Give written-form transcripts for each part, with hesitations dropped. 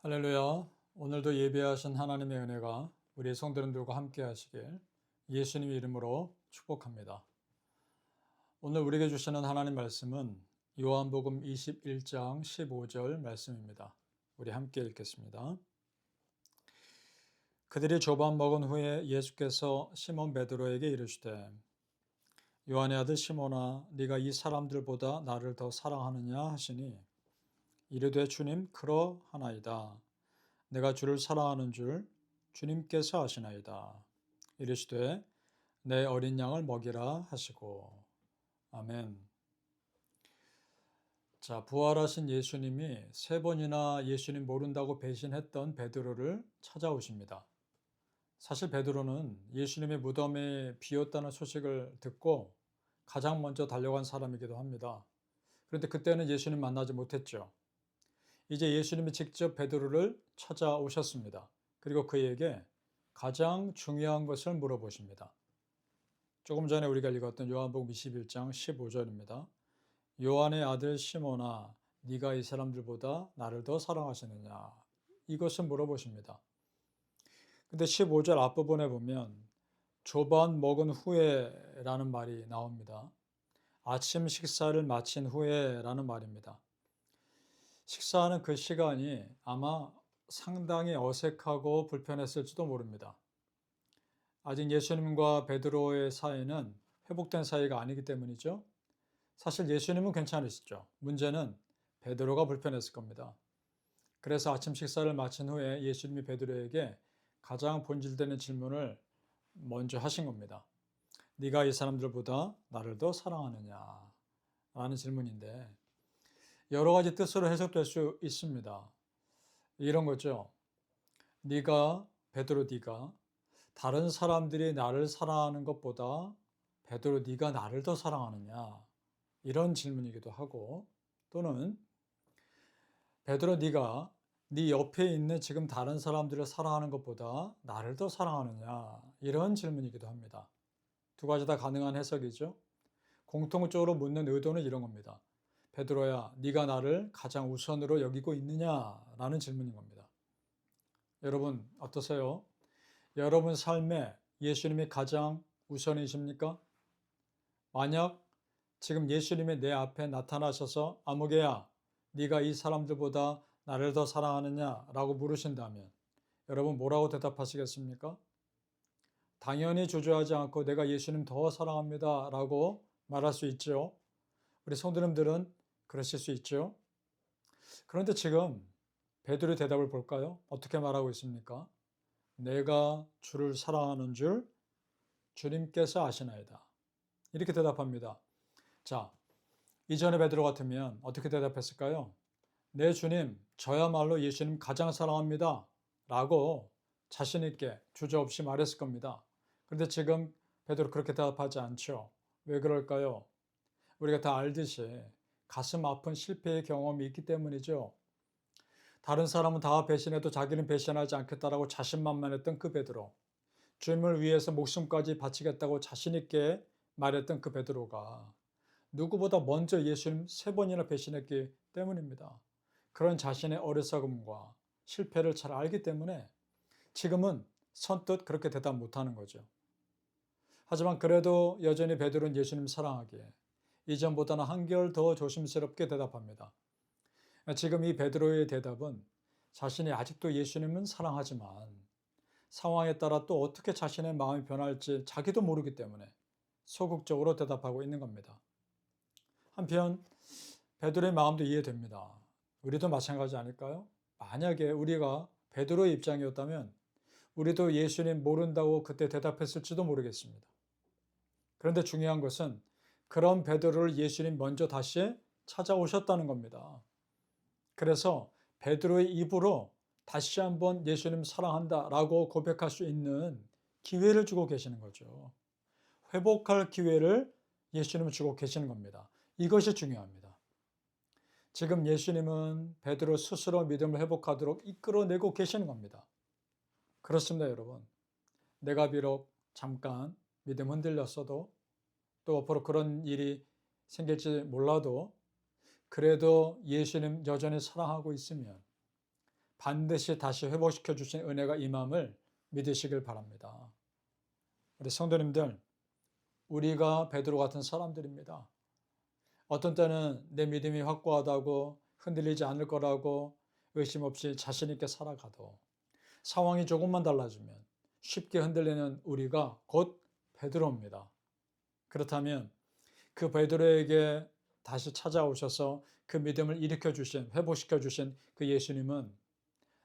할렐루야. 오늘도 예배하신 하나님의 은혜가 우리 성도님들과 함께 하시길 예수님의 이름으로 축복합니다. 오늘 우리에게 주시는 하나님 말씀은 요한복음 21장 15절 말씀입니다. 우리 함께 읽겠습니다. 그들이 조반 먹은 후에 예수께서 시몬 베드로에게 이르시되 요한의 아들 시몬아 네가 이 사람들보다 나를 더 사랑하느냐 하시니 이르되 주님 그러하나이다. 내가 주를 사랑하는 줄 주님께서 아시나이다. 이르시되 내 어린 양을 먹이라 하시고. 아멘. 자, 부활하신 예수님이 세 번이나 예수님 모른다고 배신했던 베드로를 찾아오십니다. 사실 베드로는 예수님의 무덤이 비었다는 소식을 듣고 가장 먼저 달려간 사람이기도 합니다. 그런데 그때는 예수님 만나지 못했죠. 이제 예수님이 직접 베드로를 찾아오셨습니다. 그리고 그에게 가장 중요한 것을 물어보십니다. 조금 전에 우리가 읽었던 요한복음 21장 15절입니다. 요한의 아들 시몬아, 네가 이 사람들보다 나를 더 사랑하시느냐? 이것을 물어보십니다. 근데 15절 앞부분에 보면 조반 먹은 후에라는 말이 나옵니다. 아침 식사를 마친 후에라는 말입니다. 식사하는 그 시간이 아마 상당히 어색하고 불편했을지도 모릅니다. 아직 예수님과 베드로의 사이는 회복된 사이가 아니기 때문이죠. 사실 예수님은 괜찮으시죠. 문제는 베드로가 불편했을 겁니다. 그래서 아침 식사를 마친 후에 예수님이 베드로에게 가장 본질되는 질문을 먼저 하신 겁니다. 네가 이 사람들보다 나를 더 사랑하느냐? 라는 질문인데 여러 가지 뜻으로 해석될 수 있습니다. 이런 거죠. 베드로 네가 다른 사람들이 나를 사랑하는 것보다 베드로 네가 나를 더 사랑하느냐? 이런 질문이기도 하고 또는 베드로 네가 네 옆에 있는 지금 다른 사람들을 사랑하는 것보다 나를 더 사랑하느냐? 이런 질문이기도 합니다. 두 가지 다 가능한 해석이죠. 공통적으로 묻는 의도는 이런 겁니다. 베드로야, 네가 나를 가장 우선으로 여기고 있느냐라는 질문인 겁니다. 여러분 어떠세요? 여러분 삶에 예수님이 가장 우선이십니까? 만약 지금 예수님이 내 앞에 나타나셔서 아무개야, 네가 이 사람들보다 나를 더 사랑하느냐라고 물으신다면 여러분 뭐라고 대답하시겠습니까? 당연히 주저하지 않고 내가 예수님 더 사랑합니다라고 말할 수 있죠. 우리 성도님들은 그러실 수 있죠. 그런데 지금 베드로의 대답을 볼까요? 어떻게 말하고 있습니까? 내가 주를 사랑하는 줄 주님께서 아시나이다. 이렇게 대답합니다. 자, 이전에 베드로 같으면 어떻게 대답했을까요? 네, 주님, 저야말로 예수님 가장 사랑합니다. 라고 자신있게 주저없이 말했을 겁니다. 그런데 지금 베드로 그렇게 대답하지 않죠. 왜 그럴까요? 우리가 다 알듯이 가슴 아픈 실패의 경험이 있기 때문이죠. 다른 사람은 다 배신해도 자기는 배신하지 않겠다라고 자신만만했던 그 베드로. 주님을 위해서 목숨까지 바치겠다고 자신있게 말했던 그 베드로가 누구보다 먼저 예수님 세 번이나 배신했기 때문입니다. 그런 자신의 어리석음과 실패를 잘 알기 때문에 지금은 선뜻 그렇게 대답 못하는 거죠. 하지만 그래도 여전히 베드로는 예수님 사랑하기에 이전보다는 한결 더 조심스럽게 대답합니다. 지금 이 베드로의 대답은 자신이 아직도 예수님은 사랑하지만 상황에 따라 또 어떻게 자신의 마음이 변할지 자기도 모르기 때문에 소극적으로 대답하고 있는 겁니다. 한편 베드로의 마음도 이해됩니다. 우리도 마찬가지 아닐까요? 만약에 우리가 베드로의 입장이었다면 우리도 예수님 모른다고 그때 대답했을지도 모르겠습니다. 그런데 중요한 것은 그런 베드로를 예수님 먼저 다시 찾아오셨다는 겁니다. 그래서 베드로의 입으로 다시 한번 예수님 사랑한다라고 고백할 수 있는 기회를 주고 계시는 거죠. 회복할 기회를 예수님은 주고 계시는 겁니다. 이것이 중요합니다. 지금 예수님은 베드로 스스로 믿음을 회복하도록 이끌어내고 계시는 겁니다. 그렇습니다, 여러분. 내가 비록 잠깐 믿음 흔들렸어도 또 앞으로 그런 일이 생길지 몰라도 그래도 예수님 여전히 사랑하고 있으면 반드시 다시 회복시켜 주신 은혜가 임함을 믿으시길 바랍니다. 우리 성도님들, 우리가 베드로 같은 사람들입니다. 어떤 때는 내 믿음이 확고하다고 흔들리지 않을 거라고 의심 없이 자신 있게 살아가도 상황이 조금만 달라지면 쉽게 흔들리는 우리가 곧 베드로입니다. 그렇다면 그 베드로에게 다시 찾아오셔서 그 믿음을 일으켜 주신, 회복시켜 주신 그 예수님은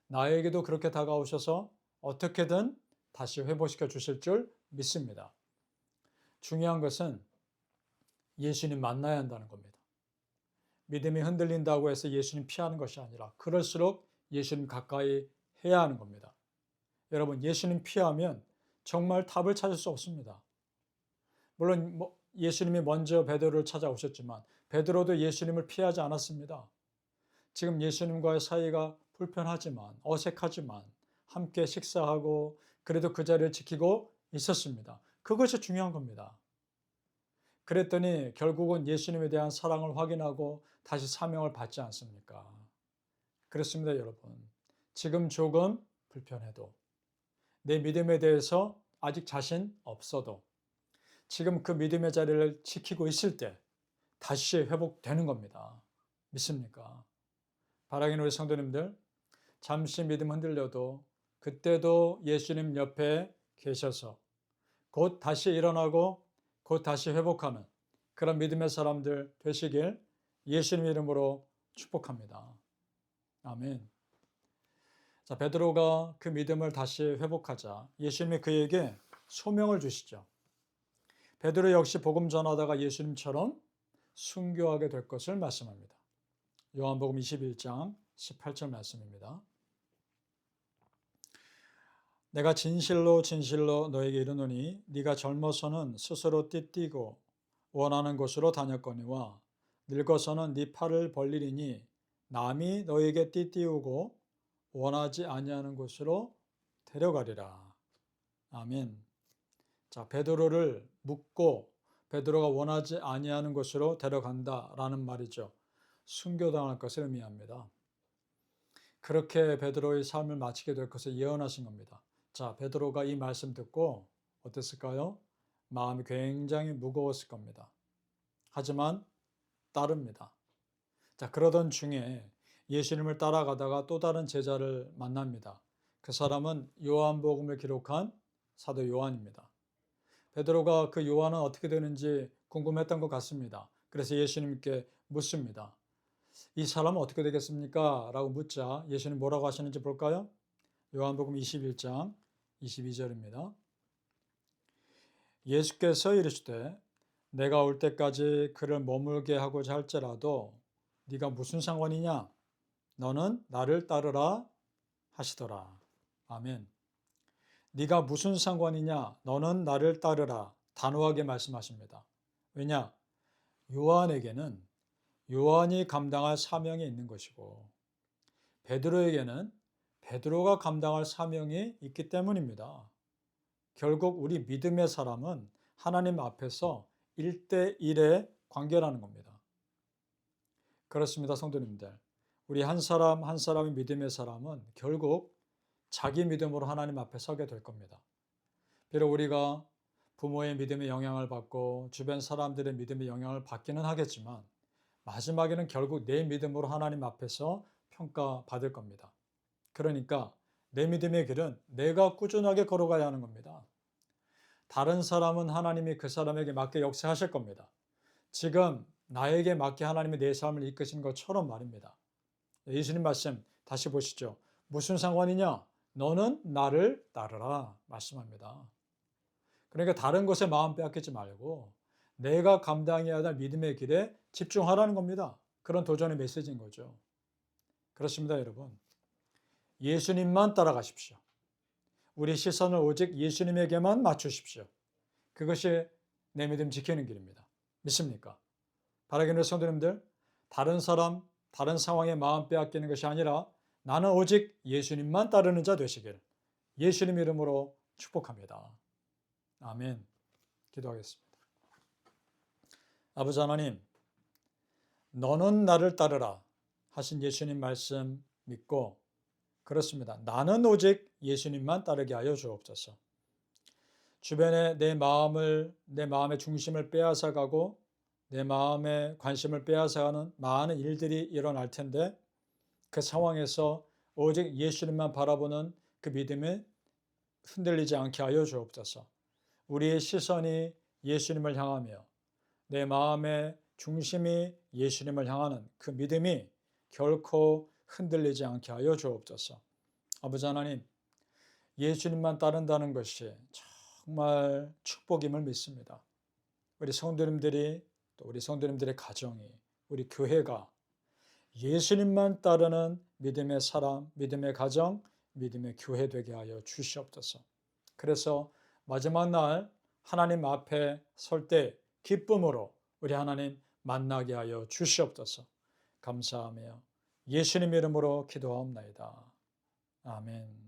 나에게도 그렇게 다가오셔서 어떻게든 다시 회복시켜 주실 줄 믿습니다. 중요한 것은 예수님 만나야 한다는 겁니다. 믿음이 흔들린다고 해서 예수님 피하는 것이 아니라 그럴수록 예수님 가까이 해야 하는 겁니다. 여러분, 예수님 피하면 정말 답을 찾을 수 없습니다. 물론 예수님이 먼저 베드로를 찾아오셨지만 베드로도 예수님을 피하지 않았습니다. 지금 예수님과의 사이가 불편하지만 어색하지만 함께 식사하고 그래도 그 자리를 지키고 있었습니다. 그것이 중요한 겁니다. 그랬더니 결국은 예수님에 대한 사랑을 확인하고 다시 사명을 받지 않습니까? 그렇습니다, 여러분. 지금 조금 불편해도 내 믿음에 대해서 아직 자신 없어도 지금 그 믿음의 자리를 지키고 있을 때 다시 회복되는 겁니다. 믿습니까? 바라기는 우리 성도님들, 잠시 믿음 흔들려도 그때도 예수님 옆에 계셔서 곧 다시 일어나고 곧 다시 회복하는 그런 믿음의 사람들 되시길 예수님 이름으로 축복합니다. 아멘. 자, 베드로가 그 믿음을 다시 회복하자 예수님이 그에게 소명을 주시죠. 베드로 역시 복음 전하다가 예수님처럼 순교하게 될 것을 말씀합니다. 요한복음 21장 18절 말씀입니다. 내가 진실로 진실로 너에게 이르노니 네가 젊어서는 스스로 띠띠고 원하는 곳으로 다녔거니와 늙어서는 네 팔을 벌리리니 남이 너에게 띠띠우고 원하지 아니하는 곳으로 데려가리라. 아멘. 자, 베드로를 묶고 베드로가 원하지 아니하는 곳으로 데려간다라는 말이죠. 순교당할 것을 의미합니다. 그렇게 베드로의 삶을 마치게 될 것을 예언하신 겁니다. 자, 베드로가 이 말씀 듣고 어땠을까요? 마음이 굉장히 무거웠을 겁니다. 하지만 따릅니다. 자, 그러던 중에 예수님을 따라가다가 또 다른 제자를 만납니다. 그 사람은 요한복음을 기록한 사도 요한입니다. 베드로가 그 요한은 어떻게 되는지 궁금했던 것 같습니다. 그래서 예수님께 묻습니다. 이 사람은 어떻게 되겠습니까? 라고 묻자 예수님 뭐라고 하시는지 볼까요? 요한복음 21장 22절입니다. 예수께서 이르시되 내가 올 때까지 그를 머물게 하고자 할지라도 네가 무슨 상관이냐? 너는 나를 따르라 하시더라. 아멘. 네가 무슨 상관이냐? 너는 나를 따르라. 단호하게 말씀하십니다. 왜냐? 요한에게는 요한이 감당할 사명이 있는 것이고 베드로에게는 베드로가 감당할 사명이 있기 때문입니다. 결국 우리 믿음의 사람은 하나님 앞에서 1대1의 관계라는 겁니다. 그렇습니다, 성도님들. 우리 한 사람 한 사람의 믿음의 사람은 결국 자기 믿음으로 하나님 앞에 서게 될 겁니다. 비록 우리가 부모의 믿음의 영향을 받고 주변 사람들의 믿음의 영향을 받기는 하겠지만 마지막에는 결국 내 믿음으로 하나님 앞에서 평가받을 겁니다. 그러니까 내 믿음의 길은 내가 꾸준하게 걸어가야 하는 겁니다. 다른 사람은 하나님이 그 사람에게 맞게 역사하실 겁니다. 지금 나에게 맞게 하나님이 내 삶을 이끄신 것처럼 말입니다. 예수님 말씀 다시 보시죠. 무슨 상관이냐? 너는 나를 따르라 말씀합니다. 그러니까 다른 것에 마음 빼앗기지 말고 내가 감당해야 할 믿음의 길에 집중하라는 겁니다. 그런 도전의 메시지인 거죠. 그렇습니다, 여러분. 예수님만 따라가십시오. 우리 시선을 오직 예수님에게만 맞추십시오. 그것이 내 믿음 지키는 길입니다. 믿습니까? 바라기는 성도님들, 다른 사람, 다른 상황에 마음 빼앗기는 것이 아니라 나는 오직 예수님만 따르는 자 되시길 예수님 이름으로 축복합니다. 아멘. 기도하겠습니다. 아버지 하나님, 너는 나를 따르라 하신 예수님 말씀 믿고 그렇습니다. 나는 오직 예수님만 따르게 하여 주옵소서. 주변에 내 마음의 중심을 빼앗아가고 내 마음의 관심을 빼앗아가는 많은 일들이 일어날 텐데 그 상황에서 오직 예수님만 바라보는 그 믿음이 흔들리지 않게 하여 주옵소서. 우리의 시선이 예수님을 향하며 내 마음의 중심이 예수님을 향하는 그 믿음이 결코 흔들리지 않게 하여 주옵소서. 아버지 하나님, 예수님만 따른다는 것이 정말 축복임을 믿습니다. 우리 성도님들이 또 우리 성도님들의 가정이 우리 교회가 예수님만 따르는 믿음의 사람, 믿음의 가정, 믿음의 교회 되게 하여 주시옵소서. 그래서 마지막 날 하나님 앞에 설 때 기쁨으로 우리 하나님 만나게 하여 주시옵소서. 감사하며 예수님 이름으로 기도하옵나이다. 아멘.